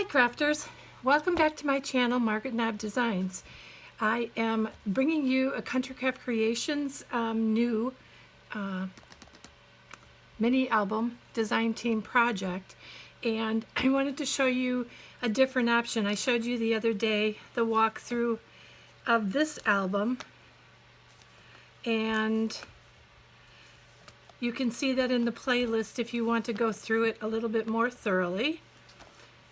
Crafters, welcome back to my channel, Margaret Knob Designs. I am bringing you a Country Craft Creations new mini album design team project, and I wanted to show you a different option. I showed you the other day the walkthrough of this album, and you can see that in the playlist if you want to go through it a little bit more thoroughly.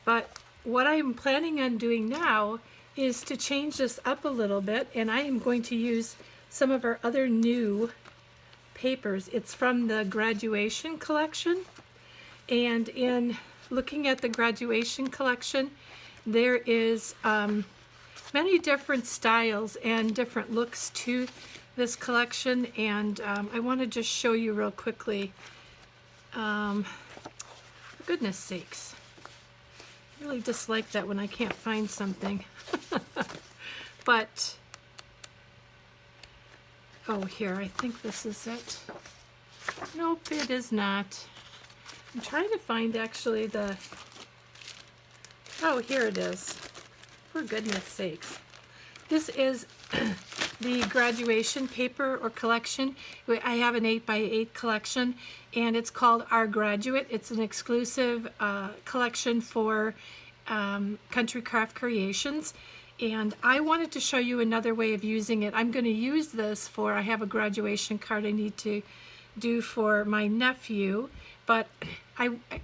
But what I'm planning on doing now is to change this up a little bit, and I am going to use some of our other new papers. It's from the graduation collection, and in looking at the graduation collection, there is many different styles and different looks to this collection, and I want to just show you real quickly. For goodness sakes. I really dislike that when I can't find something. But, oh, here, I think this is it. Nope, it is not. I'm trying to find actually the, oh, here it is. For goodness sakes. This is the graduation paper or collection. I have an 8x8 collection, and it's called Our Graduate. It's an exclusive collection for Country Craft Creations, and I wanted to show you another way of using it. I'm going to use this for, I have a graduation card I need to do for my nephew, but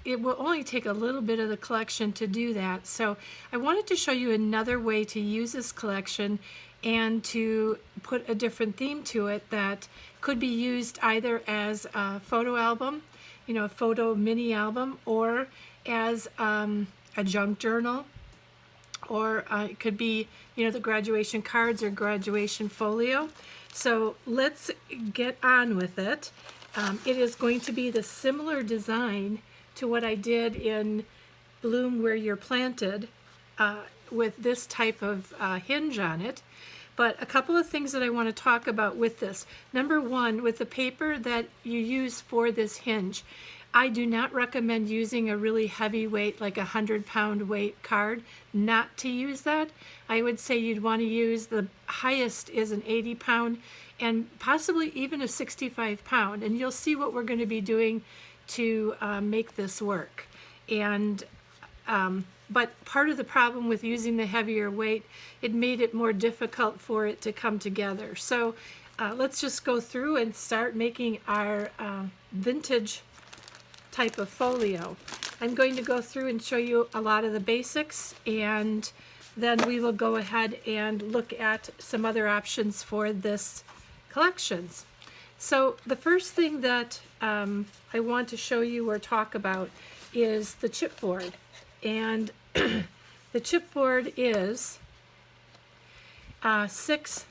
it will only take a little bit of the collection to do that. So I wanted to show you another way to use this collection and to put a different theme to it that could be used either as a photo album, you know, a photo mini album, or as a junk journal, or it could be, you know, the graduation cards or graduation folio. So let's get on with it. It is going to be the similar design to what I did in Bloom Where You're Planted with this type of hinge on it. But a couple of things that I want to talk about with this. Number one, with the paper that you use for this hinge, I do not recommend using a really heavy weight, like 100-pound weight card. Not to use that. I would say you'd want to use, the highest is an 80-pound and possibly even a 65-pound. And you'll see what we're going to be doing to make this work. And but part of the problem with using the heavier weight, it made it more difficult for it to come together. So let's just go through and start making our vintage type of folio. I'm going to go through and show you a lot of the basics, and then we will go ahead and look at some other options for this collections. So the first thing that I want to show you or talk about is the chipboard. And the chipboard is 6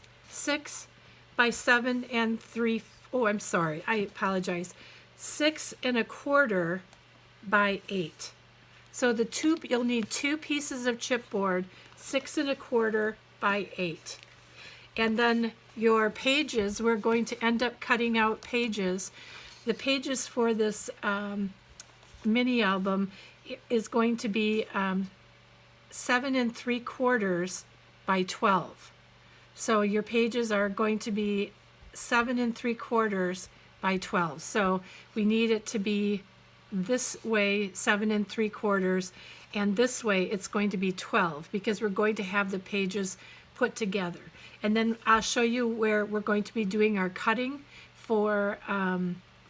by 7 3. Oh, I'm sorry. I apologize. 6 1/4 by 8. So you'll need 2 pieces of chipboard, 6 1/4 by 8. And then your pages, we're going to end up cutting out pages. The pages for this mini album is going to be 7 3/4 by 12. So your pages are going to be 7 3/4 by 12. So we need it to be this way 7 3/4, and this way it's going to be 12, because we're going to have the pages put together. And then I'll show you where we're going to be doing our cutting for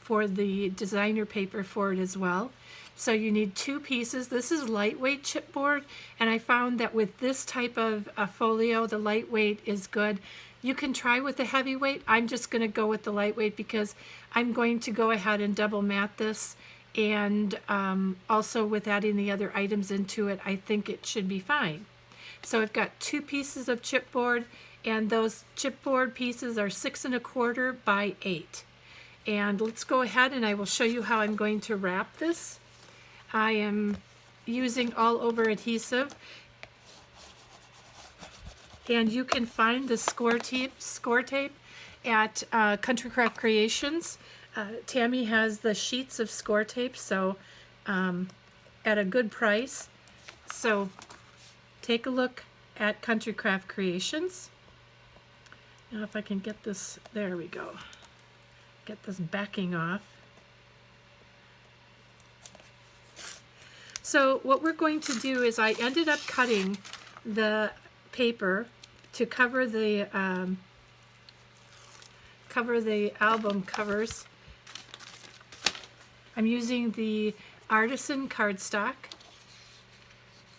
the designer paper for it as well. So you need 2 pieces. This is lightweight chipboard, and I found that with this type of folio, the lightweight is good. You can try with the heavyweight. I'm just going to go with the lightweight because I'm going to go ahead and double mat this, and also with adding the other items into it, I think it should be fine. So I've got 2 pieces of chipboard, and those chipboard pieces are 6 1/4 by 8. And let's go ahead and I will show you how I'm going to wrap this. I am using all over adhesive, and you can find the score tape at Country Craft Creations. Tammy has the sheets of score tape, so at a good price. So take a look at Country Craft Creations. Now if I can get this, there we go. Get this backing off. So what we're going to do is I ended up cutting the paper to cover the album covers. I'm using the Artisan Cardstock,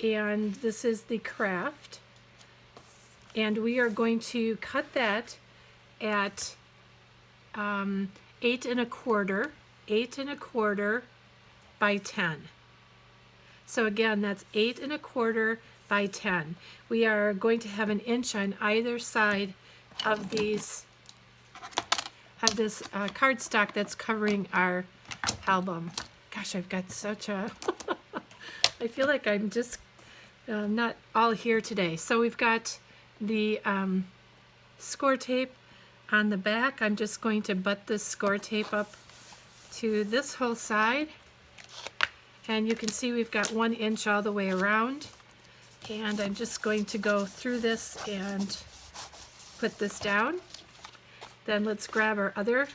and this is the craft, and we are going to cut that at 8 1/4 by 10. So again, that's 8 1/4 by 10. We are going to have an inch on either side of these, of this cardstock that's covering our album. Gosh, I've got such a, I feel like I'm just not all here today. So we've got the score tape on the back. I'm just going to butt this score tape up to this whole side. And you can see we've got 1 inch all the way around. And I'm just going to go through this and put this down. Then let's grab our other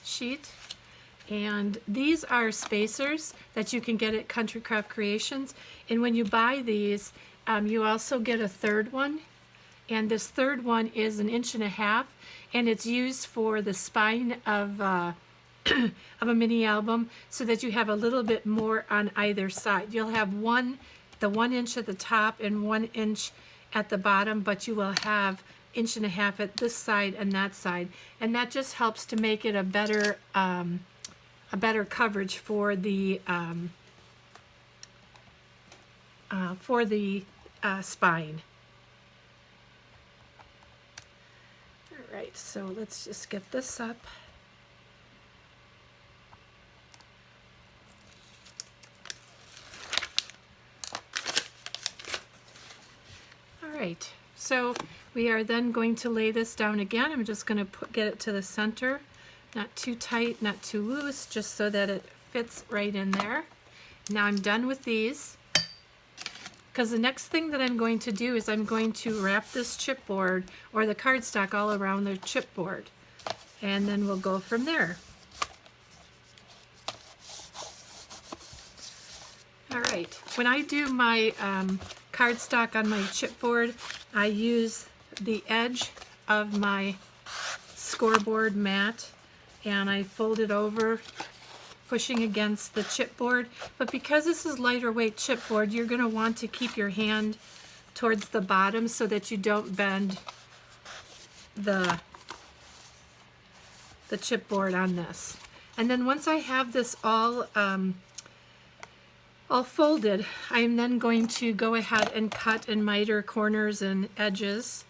sheet. And these are spacers that you can get at Country Craft Creations. And when you buy these, you also get a third one. And this third one is 1.5 inches, and it's used for the spine of a mini album, so that you have a little bit more on either side. You'll have the 1 inch at the top and 1 inch at the bottom, but you will have 1.5 inches at this side and that side, and that just helps to make it a better coverage for the spine. All right, so let's just get this up. All right, so we are then going to lay this down again. I'm just going to get it to the center, not too tight, not too loose, just so that it fits right in there. Now I'm done with these, because the next thing that I'm going to do is I'm going to wrap this chipboard or the cardstock all around the chipboard, and then we'll go from there. All right, when I do my cardstock on my chipboard, I use the edge of my scoreboard mat and I fold it over, pushing against the chipboard. But because this is lighter weight chipboard, you're going to want to keep your hand towards the bottom so that you don't bend the chipboard on this. And then once I have this all folded, I'm then going to go ahead and cut and miter corners and edges.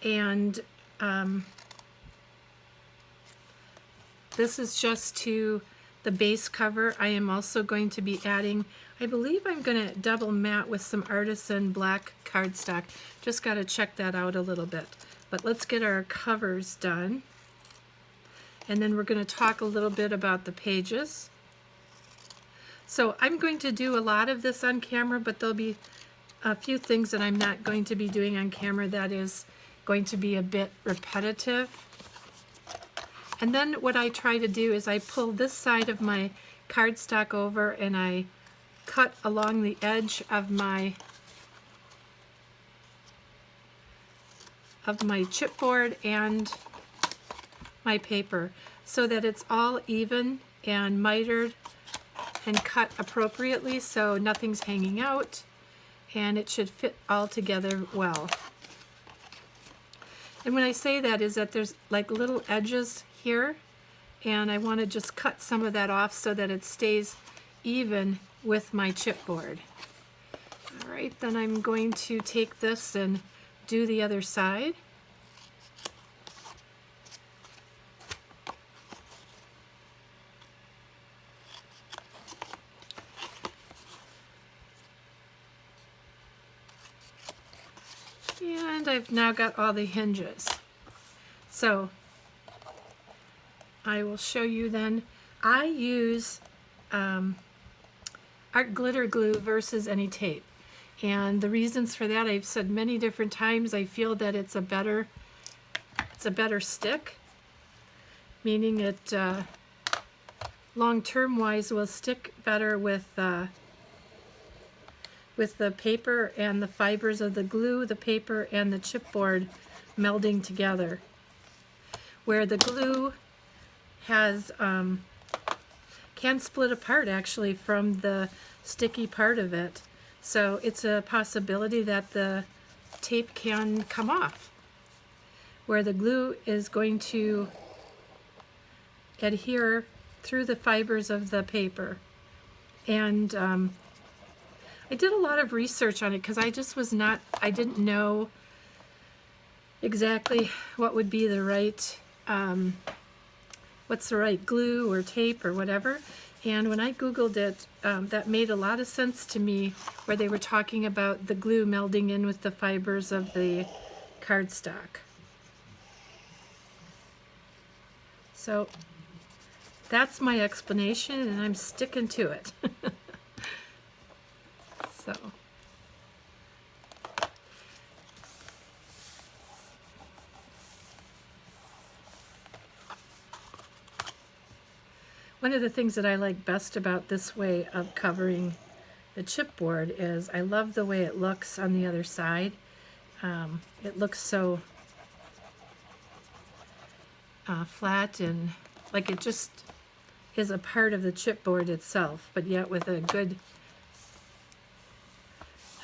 And this is just to the base cover. I am also going to be adding, I believe I'm going to double mat with some Artisan black cardstock. Just got to check that out a little bit. But let's get our covers done. And then we're going to talk a little bit about the pages. So I'm going to do a lot of this on camera, but there'll be a few things that I'm not going to be doing on camera that is going to be a bit repetitive. And then what I try to do is I pull this side of my cardstock over and I cut along the edge of my chipboard and my paper so that it's all even and mitered and cut appropriately so nothing's hanging out, and it should fit all together well. And when I say that is that there's like little edges here, and I want to just cut some of that off so that it stays even with my chipboard. All right, then I'm going to take this and do the other side. And I've now got all the hinges. So I will show you then. I use art glitter glue versus any tape. And the reasons for that, I've said many different times. I feel that it's a better stick, meaning it long-term wise will stick better with the paper and the fibers of the glue, the paper and the chipboard melding together. Where the glue has can split apart actually from the sticky part of it. So it's a possibility that the tape can come off, where the glue is going to adhere through the fibers of the paper. And I did a lot of research on it because I didn't know exactly what would be the right, what's the right glue or tape or whatever. And when I Googled it, that made a lot of sense to me, where they were talking about the glue melding in with the fibers of the cardstock. So that's my explanation, and I'm sticking to it. So. One of the things that I like best about this way of covering the chipboard is I love the way it looks on the other side. It looks so flat and like it just is a part of the chipboard itself, but yet with a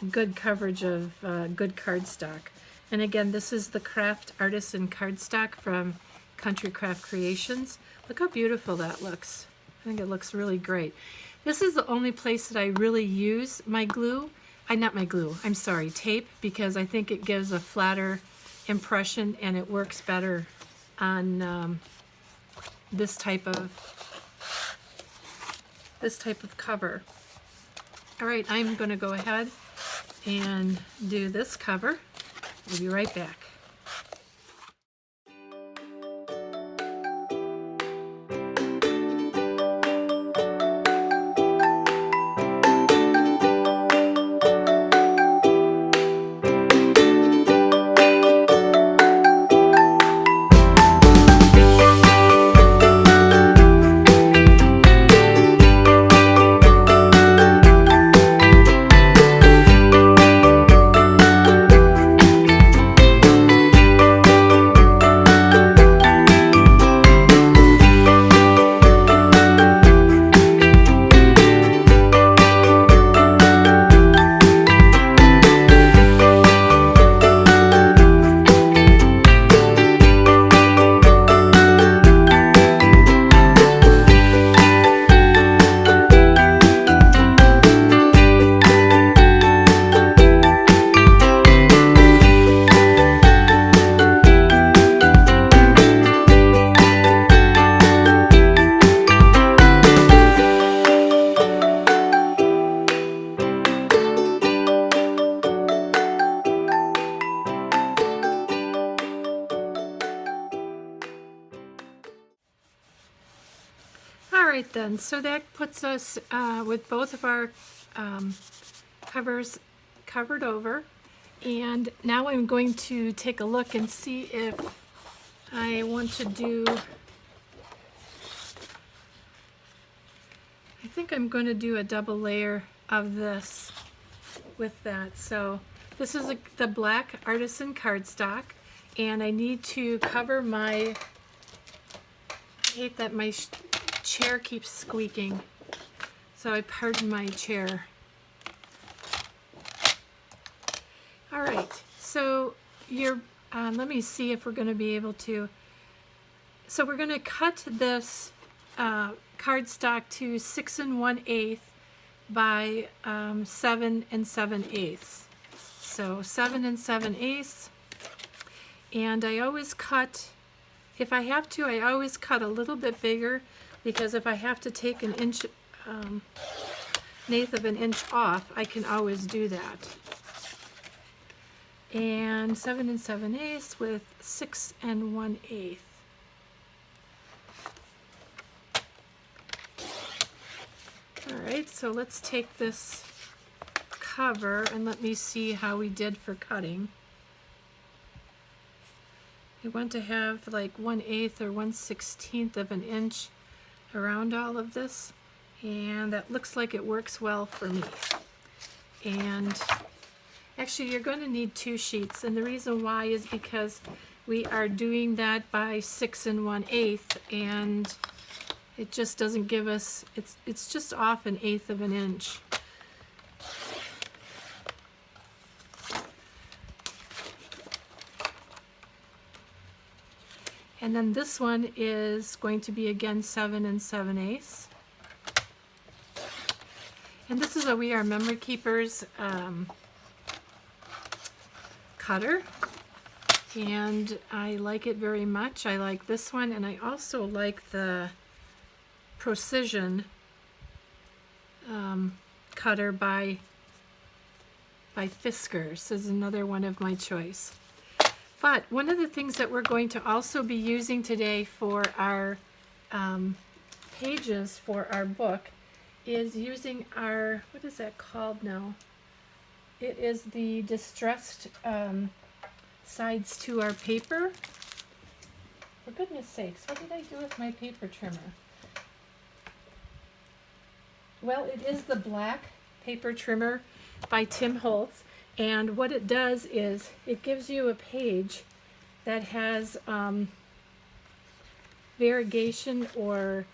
good coverage of good cardstock. And again, this is the Craft Artisan Cardstock from Country Craft Creations. Look how beautiful that looks. I think it looks really great. This is the only place that I really use my glue. I'm sorry, tape, because I think it gives a flatter impression and it works better on this type of cover. All right, I'm going to go ahead and do this cover. We'll be right back. Alright then, so that puts us with both of our covers covered over, and now I'm going to take a look and see if I want to do, I think I'm going to do a double layer of this with that. So this is the black Artisan Cardstock, and I need to cover my, I hate that my chair keeps squeaking, so I pardon my chair. All right, so let me see if we're going to be able to, so we're going to cut this cardstock to 6 1/8 by 7 7/8. So 7 7/8, and I always cut, if I have to, I always cut a little bit bigger, because if I have to take an inch, eighth of an inch off, I can always do that. And 7 7/8 with 6 1/8. All right. aside. So let's take this cover and let me see how we did for cutting. We want to have like 1/8 or 1/16 of an inch around all of this, and that looks like it works well for me. And actually you're going to need 2 sheets, and the reason why is because we are doing that by 6 1/8, and it just doesn't give us, it's just off 1/8 of an inch. And then this one is going to be again 7 7/8. And this is a We Are Memory Keepers cutter. And I like it very much. I like this one, and I also like the Precision cutter by Fiskars. This is another one of my choice. But one of the things that we're going to also be using today for our pages for our book is using our, what is that called now? It is the distressed sides to our paper. For goodness sakes, what did I do with my paper trimmer? Well, it is the black paper trimmer by Tim Holtz, and what it does is it gives you a page that has variegation or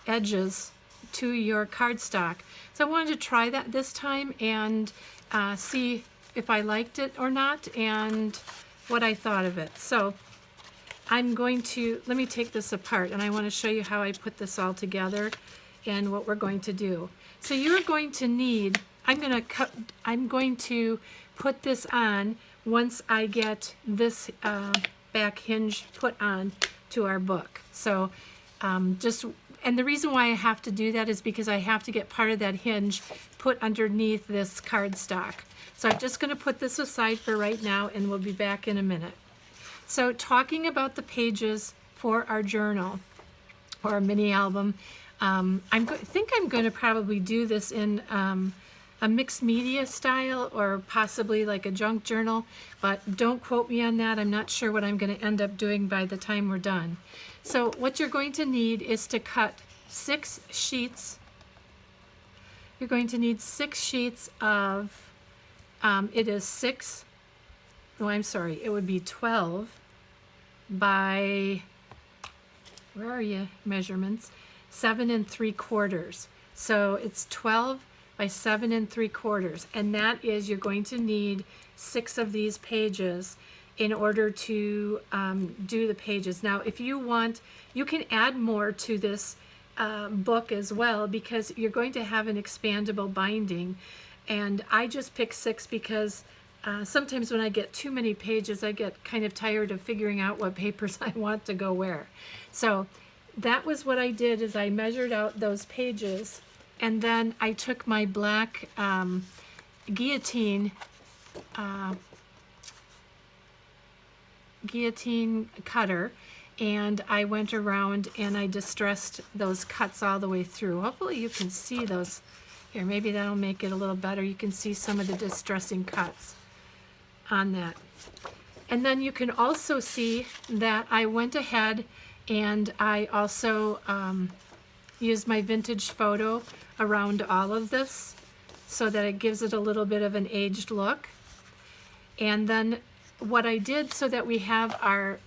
edges to your cardstock. So I wanted to try that this time and see if I liked it or not and what I thought of it. So I'm going to, let me take this apart, and I want to show you how I put this all together and what we're going to do. So you're going to need, I'm going to put this on once I get this back hinge put on to our book. So and the reason why I have to do that is because I have to get part of that hinge put underneath this cardstock. So I'm just going to put this aside for right now, and we'll be back in a minute. So talking about the pages for our journal or our mini album, I think I'm going to probably do this in a mixed media style or possibly like a junk journal, but don't quote me on that. I'm not sure what I'm going to end up doing by the time we're done. So what you're going to need is to cut 6 sheets. You're going to need 6 sheets of, it is 6, oh I'm sorry, it would be 12 by, where are you, measurements, 7 3/4. So it's 12 by 7 3/4, and that is, you're going to need 6 of these pages in order to do the pages. Now if you want, you can add more to this book as well, because you're going to have an expandable binding, and I just picked 6 because sometimes when I get too many pages I get kind of tired of figuring out what papers I want to go where. So that was what I did, is I measured out those pages, and then I took my black guillotine cutter, and I went around and I distressed those cuts all the way through. Hopefully you can see those here. Maybe that'll make it a little better. You can see some of the distressing cuts on that. And then you can also see that I went ahead and I also used my vintage photo around all of this so that it gives it a little bit of an aged look. And then what I did so that we have our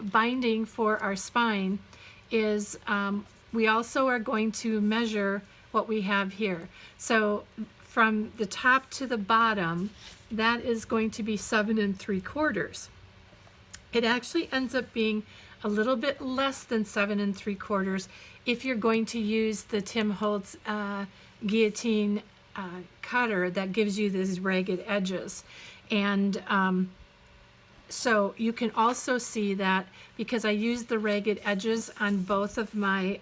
binding for our spine is we also are going to measure what we have here. So from the top to the bottom, that is going to be 7 3/4. It actually ends up being a little bit less than 7 3/4 if you're going to use the Tim Holtz guillotine cutter that gives you these ragged edges. And so you can also see that because I used the ragged edges on both of my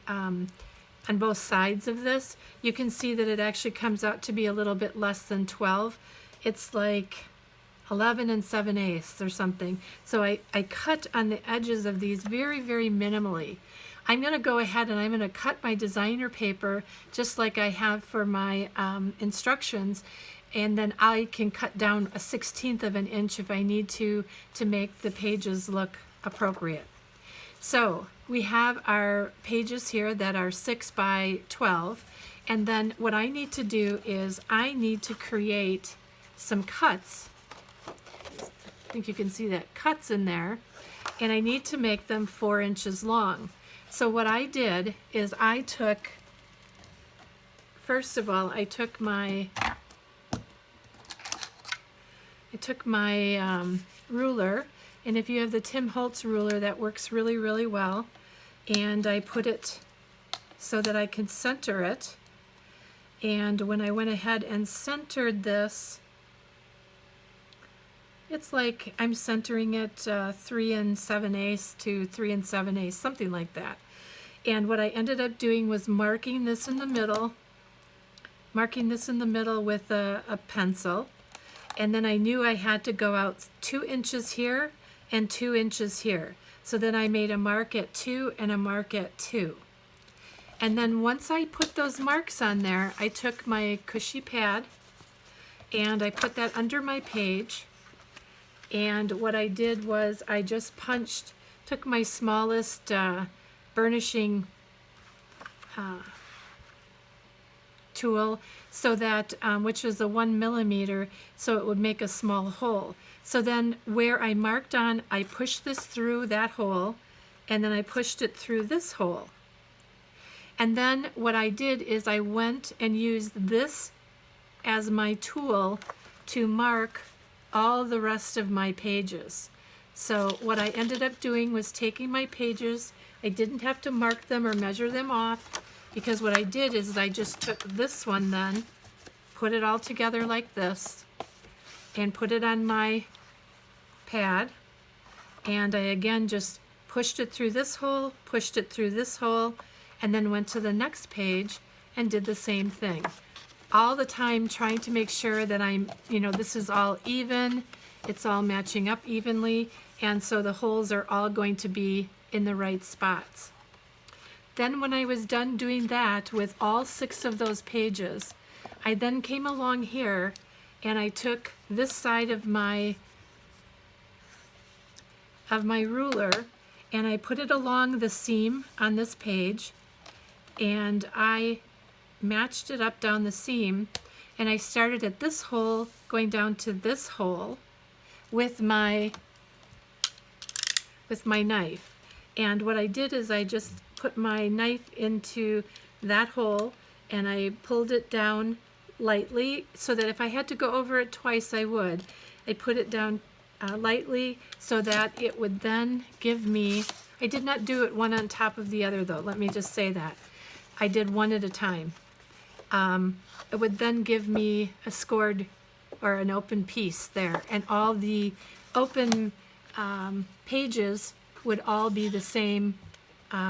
on both sides of this, you can see that it actually comes out to be a little bit less than 12. It's like 11 7/8 or something. So I cut on the edges of these very, very minimally. I'm going to go ahead and I'm going to cut my designer paper just like I have for my instructions, and then I can cut down a 1/16 of an inch if I need to make the pages look appropriate. So we have our pages here that are 6 by 12, and then what I need to do is I need to create some cuts. I think you can see that, cuts in there, and I need to make them 4 inches long. So what I did is I took, first of all, I took my ruler, and if you have the Tim Holtz ruler, that works really, really well, and I put it so that I can center it. And when I went ahead and centered this, it's like I'm centering it 3 7/8 to 3 7/8, something like that. And what I ended up doing was marking this in the middle with a pencil. And then I knew I had to go out 2 inches here and 2 inches here. So then I made a mark at 2 and a mark at 2. And then once I put those marks on there, I took my cushy pad and I put that under my page. And what I did was I just took my smallest burnishing tool, so that which was a 1 millimeter, so it would make a small hole. So then where I marked on, I pushed this through that hole, and then I pushed it through this hole. And then what I did is I went and used this as my tool to mark all the rest of my pages. So what I ended up doing was taking my pages, I didn't have to mark them or measure them off, because what I did is I just took this one then, put it all together like this, and put it on my pad, and I again just pushed it through this hole, pushed it through this hole, and then went to the next page and did the same thing. All the time trying to make sure that this is all even, it's all matching up evenly, and so the holes are all going to be in the right spots. Then when I was done doing that with all 6 of those pages, I then came along here and I took this side of my ruler and I put it along the seam on this page, and I matched it up down the seam, and I started at this hole going down to this hole with my knife. And what I did is I just put my knife into that hole and I pulled it down lightly so that if I had to go over it twice, I would. I put it down lightly so that it would then give me, I did not do it one on top of the other though, let me just say that. I did one at a time. It would then give me a scored or an open piece there, and all the open pages would all be the same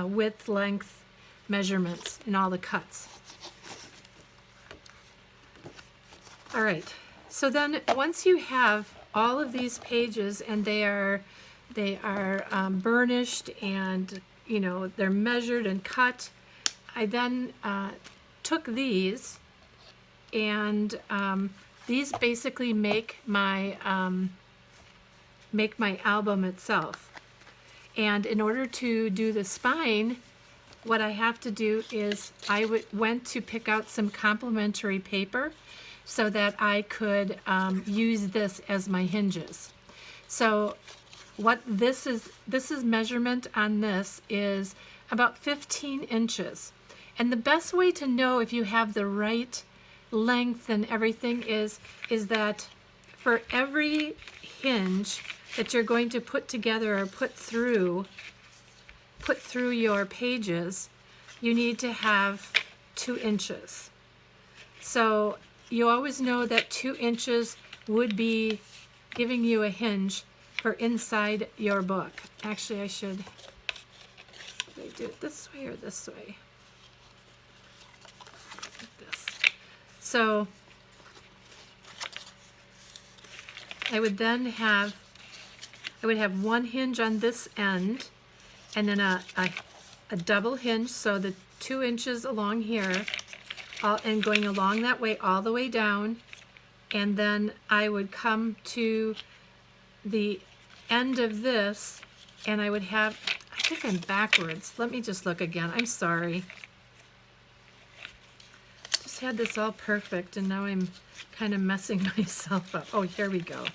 width, length, measurements, and all the cuts. All right, so then once you have all of these pages and they are burnished and they're measured and cut, I then took these, and these basically make my album itself. And in order to do the spine, what I have to do is I went to pick out some complimentary paper so that I could use this as my hinges. So what this is measurement on this is about 15 inches. And the best way to know if you have the right length and everything is that for every hinge that you're going to put together or put through your pages, you need to have 2 inches. So you always know that 2 inches would be giving you a hinge for inside your book. Actually, I should do it this way or this way. Like this. So I would have one hinge on this end, and then a double hinge, so the 2 inches along here, and going along that way all the way down, and then I would come to the end of this, and I would have, I think I'm backwards. Let me just look again. I'm sorry. Just had this all perfect, and now I'm kind of messing myself up. Oh, here we go.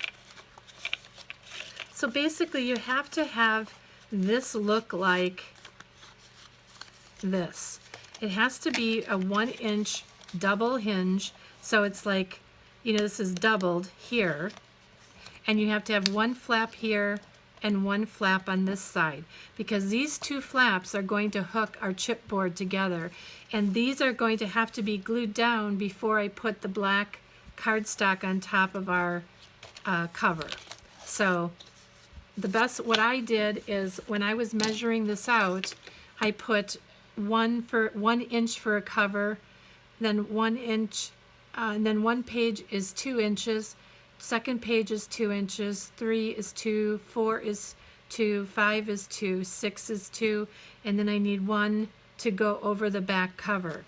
So basically, you have to have this look like this. It has to be a 1-inch double hinge, so it's like, you know, this is doubled here, and you have to have 1 flap here and 1 flap on this side, because these 2 flaps are going to hook our chipboard together, and these are going to have to be glued down before I put the black cardstock on top of our cover. So what I did is, when I was measuring this out, I put 1 inch for a cover, then 1 inch, and then 1 page is 2 inches, second page is 2 inches, 3 is 2, 4 is 2, 5 is 2, 6 is 2, and then I need 1 to go over the back cover.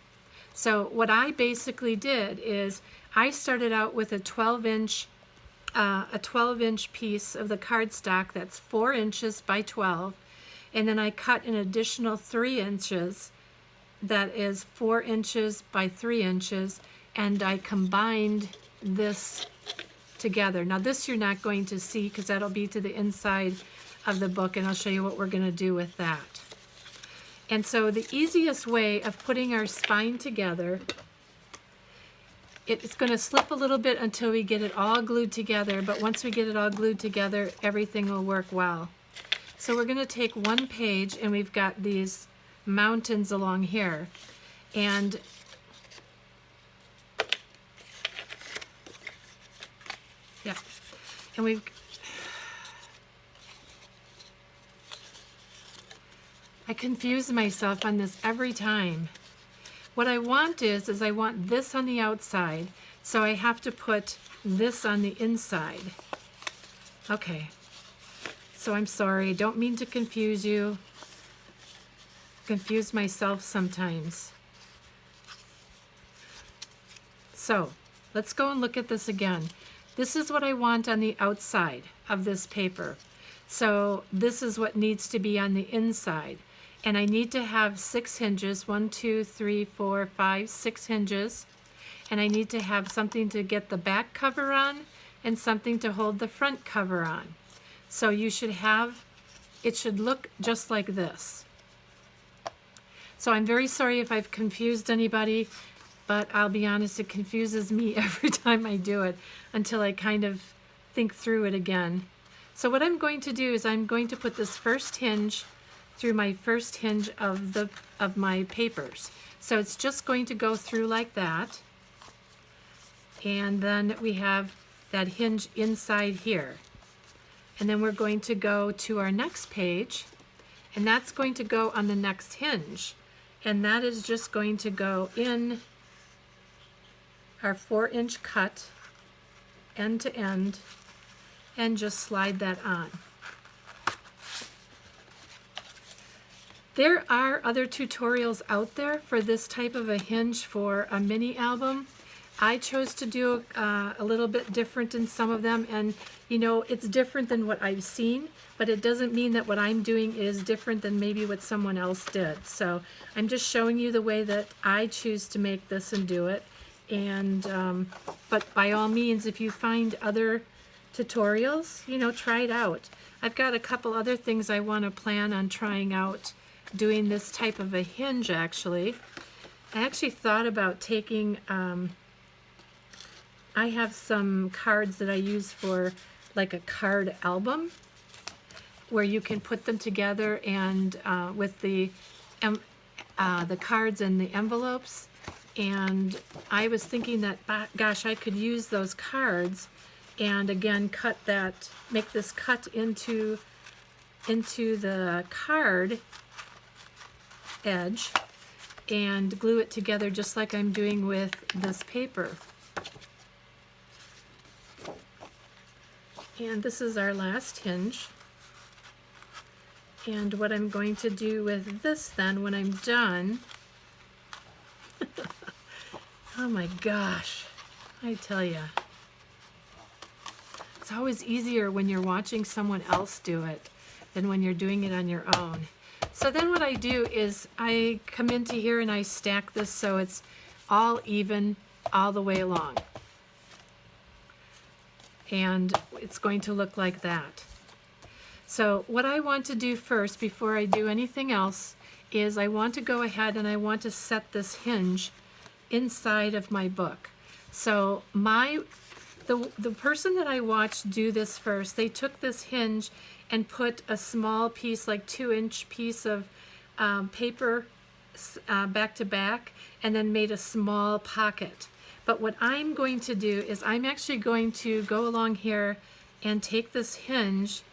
So what I basically did is I started out with a 12-inch piece of the cardstock that's 4 inches by 12, and then I cut an additional 3 inches that is 4 inches by 3 inches, and I combined this together. Now this you're not going to see because that'll be to the inside of the book, and I'll show you what we're going to do with that. And so the easiest way of putting our spine together, it's going to slip a little bit until we get it all glued together, but once we get it all glued together, everything will work well. So we're going to take 1 page, and we've got these mountains along here, and yeah, and I confuse myself on this every time. What I want is I want this on the outside, so I have to put this on the inside. Okay, so I'm sorry, don't mean to confuse you. Confuse myself sometimes. So let's go and look at this again. This is what I want on the outside of this paper. So this is what needs to be on the inside. And I need to have 6 hinges, 1, 2, 3, 4, 5, 6 hinges. And I need to have something to get the back cover on and something to hold the front cover on. So you should have, it should look just like this. So I'm very sorry if I've confused anybody, but I'll be honest, it confuses me every time I do it until I kind of think through it again. So what I'm going to do is I'm going to put this first hinge through my first hinge of my papers. So it's just going to go through like that. And then we have that hinge inside here. And then we're going to go to our next page, and that's going to go on the next hinge. And that is just going to go in our 4-inch cut, end to end, and just slide that on. There are other tutorials out there for this type of a hinge for a mini album. I chose to do a little bit different in some of them, and you know, it's different than what I've seen, but it doesn't mean that what I'm doing is different than maybe what someone else did. So I'm just showing you the way that I choose to make this and do it. And but by all means, if you find other tutorials, you know, try it out. I've got a couple other things I want to plan on trying out doing this type of a hinge. Actually, I actually thought about taking I have some cards that I use for like a card album where you can put them together, and with the cards and the envelopes. And I was thinking that, gosh, I could use those cards and again cut that, make this cut into the card edge and glue it together just like I'm doing with this paper. And this is our last hinge. And what I'm going to do with this then when I'm done, oh my gosh, I tell you, it's always easier when you're watching someone else do it than when you're doing it on your own. So then what I do is I come into here and I stack this so it's all even all the way along. And it's going to look like that. So what I want to do first before I do anything else is I want to go ahead and I want to set this hinge inside of my book. So the person that I watched do this first, they took this hinge and put a small piece, like 2-inch piece of paper back to back, and then made a small pocket. But what I'm going to do is I'm actually going to go along here and take this hinge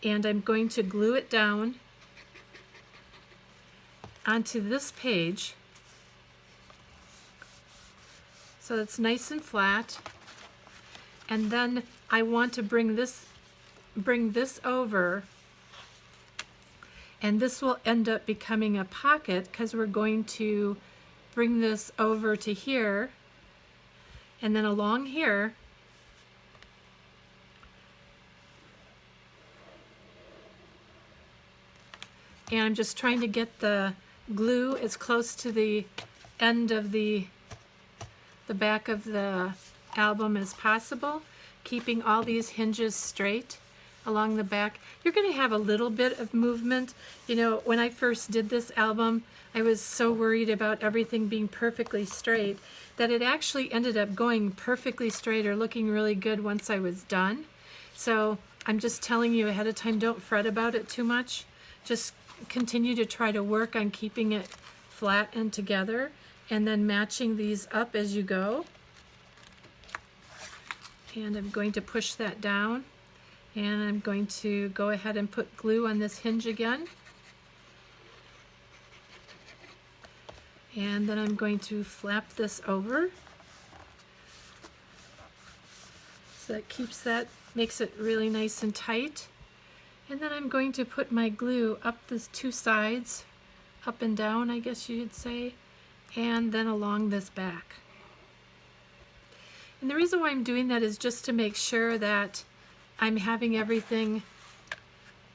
and I'm going to glue it down onto this page so it's nice and flat. And then I want to bring this over, and this will end up becoming a pocket because we're going to bring this over to here and then along here. And I'm just trying to get the glue as close to the end of the back of the album as possible, keeping all these hinges straight along the back. You're going to have a little bit of movement. You know, when I first did this album, I was so worried about everything being perfectly straight that it actually ended up going perfectly straight or looking really good once I was done. So I'm just telling you ahead of time, don't fret about it too much. Just continue to try to work on keeping it flat and together, and then matching these up as you go. And I'm going to push that down, and I'm going to go ahead and put glue on this hinge again. And then I'm going to flap this over so that keeps that, makes it really nice and tight. And then I'm going to put my glue up the 2 sides, up and down, I guess you'd say, and then along this back. And the reason why I'm doing that is just to make sure that I'm having everything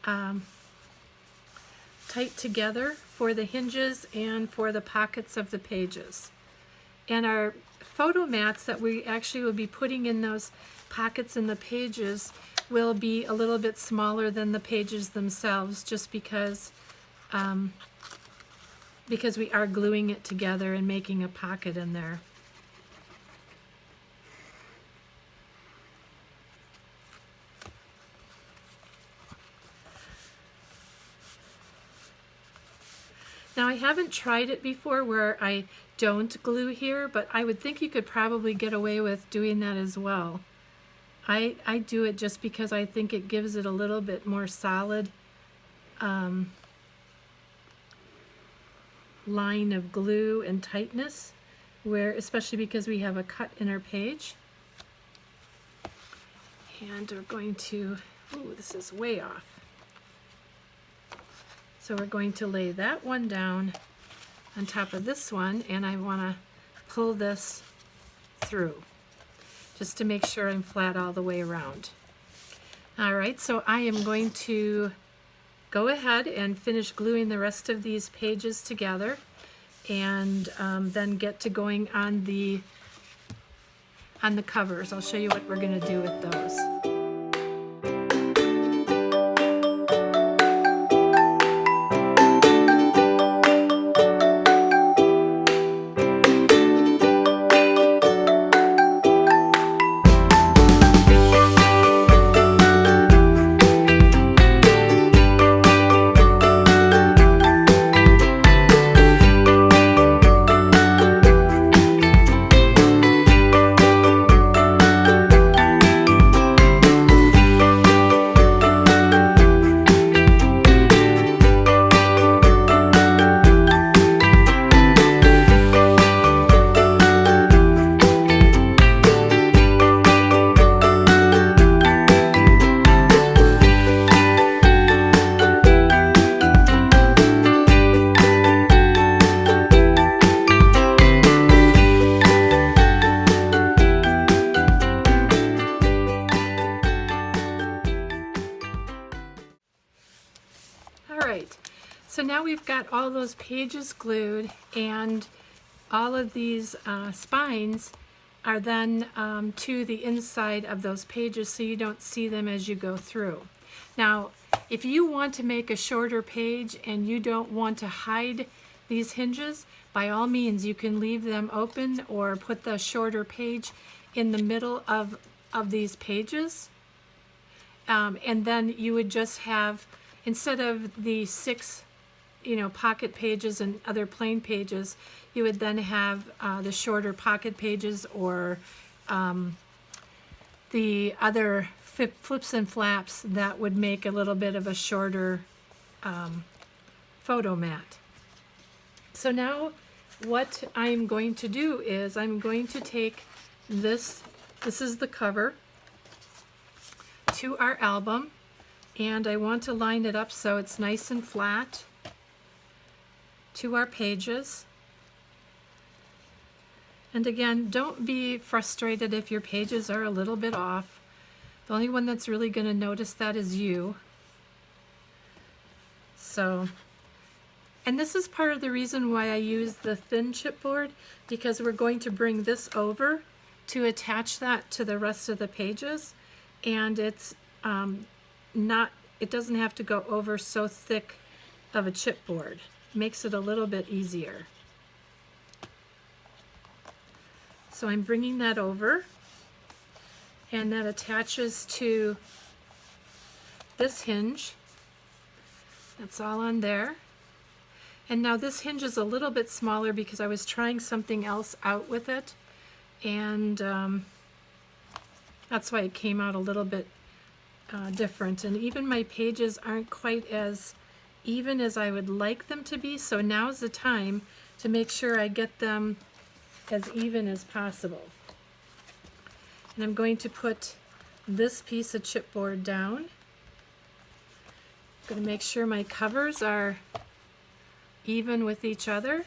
tight together for the hinges and for the pockets of the pages. And our photo mats that we actually will be putting in those pockets in the pages will be a little bit smaller than the pages themselves, just because we are gluing it together and making a pocket in there. Now, I haven't tried it before where I don't glue here, but I would think you could probably get away with doing that as well. I do it just because I think it gives it a little bit more solid line of glue and tightness, where especially because we have a cut in our page. And we're going to, ooh, this is way off. So we're going to lay that one down on top of this one, and I want to pull this through just to make sure I'm flat all the way around. All right, so I am going to go ahead and finish gluing the rest of these pages together, and then get to going on the covers. I'll show you what we're going to do with those. got all those pages glued, and all of these spines are then to the inside of those pages, so you don't see them as you go through. Now, if you want to make a shorter page and you don't want to hide these hinges, by all means you can leave them open or put the shorter page in the middle of these pages. And then you would just have, instead of the 6 pocket pages and other plain pages, you would then have the shorter pocket pages, or the other flips and flaps that would make a little bit of a shorter photo mat. So now what I'm going to do is I'm going to take this is the cover to our album, and I want to line it up so it's nice and flat to our pages. And again, don't be frustrated if your pages are a little bit off. The only one that's really going to notice that is you. So, and this is part of the reason why I use the thin chipboard, because we're going to bring this over to attach that to the rest of the pages, and it's it doesn't have to go over so thick of a chipboard. Makes it a little bit easier. So I'm bringing that over, and that attaches to this hinge. That's all on there. And now this hinge is a little bit smaller because I was trying something else out with it, and that's why it came out a little bit different. And even my pages aren't quite as even as I would like them to be, so now's the time to make sure I get them as even as possible. And I'm going to put this piece of chipboard down. I'm going to make sure my covers are even with each other.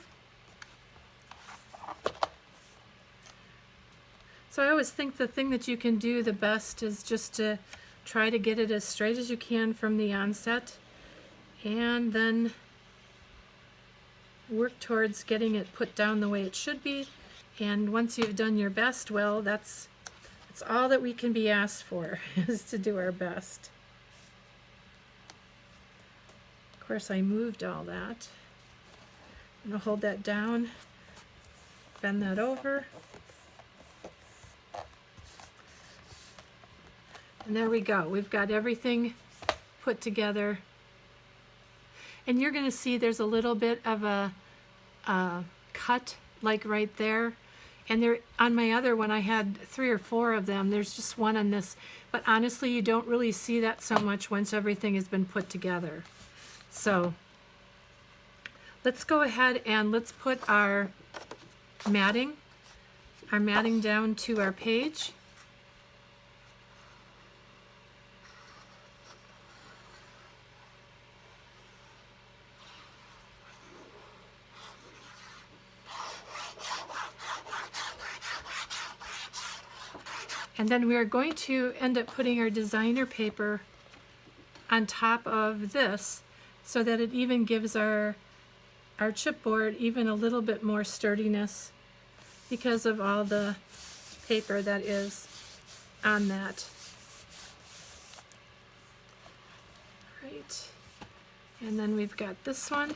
So I always think the thing that you can do the best is just to try to get it as straight as you can from the onset, and then work towards getting it put down the way it should be. And once you've done your best, well, that's all that we can be asked for, is to do our best. Of course, I moved all that. I'm going to hold that down, bend that over, and there we go. We've got everything put together. And you're going to see there's a little bit of a cut, like right there. And there, on my other one, I had 3 or 4 of them. There's just one on this. But honestly, you don't really see that so much once everything has been put together. So let's go ahead and let's put our matting down to our page. And then we are going to end up putting our designer paper on top of this so that it even gives our chipboard even a little bit more sturdiness because of all the paper that is on that. Right. And then we've got this one.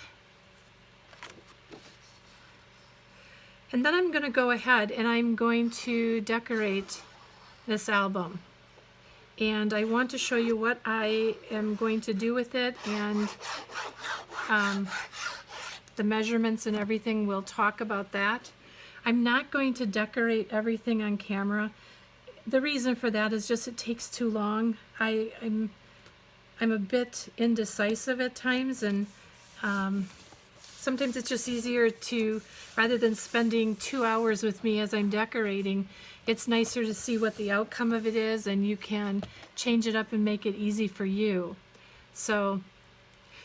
And then I'm going to go ahead and I'm going to decorate this album, and I want to show you what I am going to do with it, and the measurements and everything. We'll talk about that. I'm not going to decorate everything on camera. The reason for that is just it takes too long. I'm a bit indecisive at times, and sometimes it's just easier to, rather than spending 2 hours with me as I'm decorating, it's nicer to see what the outcome of it is, and you can change it up and make it easy for you. So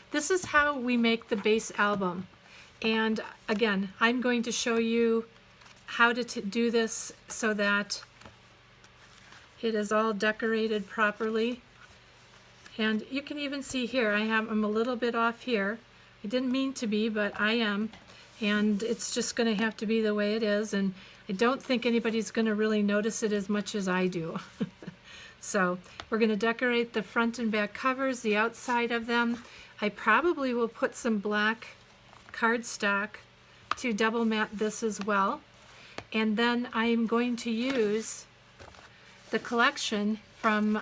this is how we make the base album. And again, I'm going to show you how to do this so that it is all decorated properly. And you can even see here, I'm a little bit off here I didn't mean to be, but I am. And it's just going to have to be the way it is. And I don't think anybody's going to really notice it as much as I do. So we're going to decorate the front and back covers, the outside of them. I probably will put some black cardstock to double mat this as well. And then I'm going to use the collection from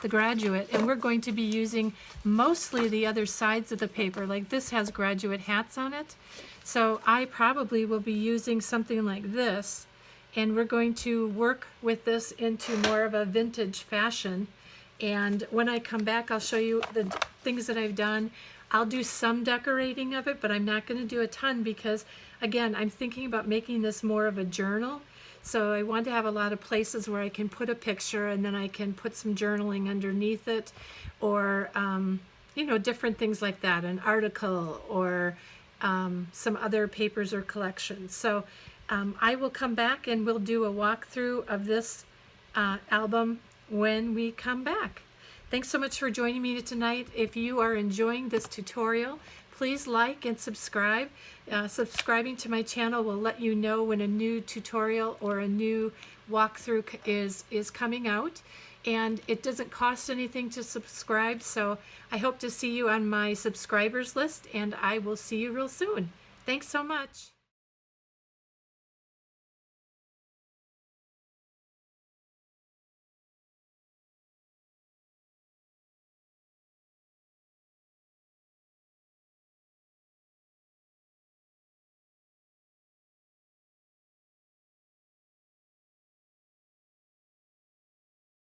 the Graduate, and we're going to be using mostly the other sides of the paper. Like this has Graduate hats on it. So I probably will be using something like this, and we're going to work with this into more of a vintage fashion. And when I come back, I'll show you the things that I've done. I'll do some decorating of it, but I'm not going to do a ton because, again, I'm thinking about making this more of a journal. So I want to have a lot of places where I can put a picture and then I can put some journaling underneath it, or, you know, different things like that, an article or some other papers or collections. So I will come back and we'll do a walkthrough of this album when we come back. Thanks so much for joining me tonight. If you are enjoying this tutorial, please like and subscribe. Subscribing to my channel will let you know when a new tutorial or a new walkthrough is coming out. And it doesn't cost anything to subscribe, so I hope to see you on my subscribers list, and I will see you real soon. Thanks so much.